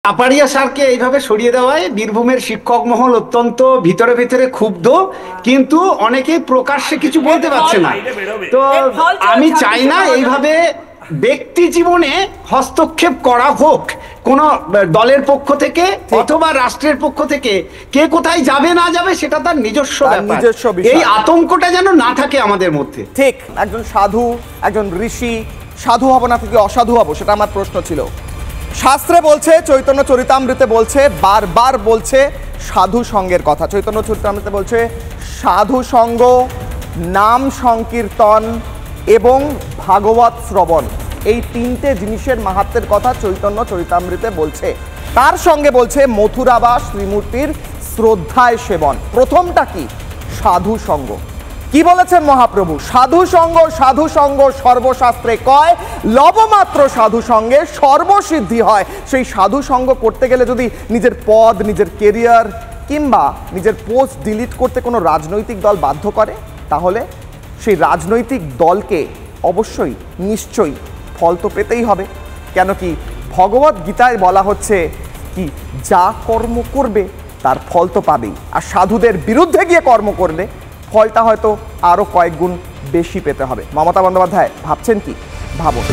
কাপাড়িয়া স্যারকে এইভাবে সরিয়ে দেওয়ায় বীরভূমের শিক্ষক মহল অত্যন্ত ভিতরে ভিতরে ক্ষুব্ধ, কিন্তু অনেকেই প্রকাশ্যে কিছু বলতে পারছে না। তো আমি চাই না এইভাবে ব্যক্তি জীবনে হস্তক্ষেপ করা হোক কোন দলের পক্ষ থেকে অথবা রাষ্ট্রের পক্ষ থেকে। কে কোথায় যাবে না যাবে সেটা তার নিজস্ব ব্যাপার। এই আতঙ্কটা যেন না থাকে আমাদের মধ্যে। ঠিক, একজন সাধু, একজন ঋষি, সাধু হব না থেকে অসাধু হব, সেটা আমার প্রশ্ন ছিল। শাস্ত্রে বলছে, চৈতন্য চরিতামৃতে বলছে, বারবার বলছে সাধু সঙ্গের কথা। চৈতন্য চরিতামৃতে বলছে সাধু সঙ্গ, নাম সংকীর্তন এবং ভাগবত শ্রবণ, এই তিনটে জিনিসের মাহাত্ম্যের কথা চৈতন্য চরিতামৃতে বলছে। তার সঙ্গে বলছে মথুরা বা শ্রীমূর্তির শ্রদ্ধায় সেবন। প্রথমটা কি? সাধু সঙ্গ। কি বলেছেন মহাপ্রভু? সাধু সঙ্গ সর্বশাস্ত্রে কয়, লবমাত্র সাধু সঙ্গে সর্বসিদ্ধি হয়। সেই সাধু সঙ্গ করতে গেলে যদি নিজের পদ, নিজের কেরিয়ার কিংবা নিজের পোস্ট ডিলিট করতে কোনো রাজনৈতিক দল বাধ্য করে, তাহলে সেই রাজনৈতিক দলকে অবশ্যই নিশ্চয়ই ফল তো পেতেই হবে। কেন কি ভগবত গীতায় বলা হচ্ছে কি, যা কর্ম করবে তার ফল তো পাবেই। আর সাধুদের বিরুদ্ধে গিয়ে কর্ম করলে ফলটা হয়তো আরও কয়েক গুণ বেশি পেতে হবে। মমতা বন্দ্যোপাধ্যায় ভাবছেন কি? ভাবুন।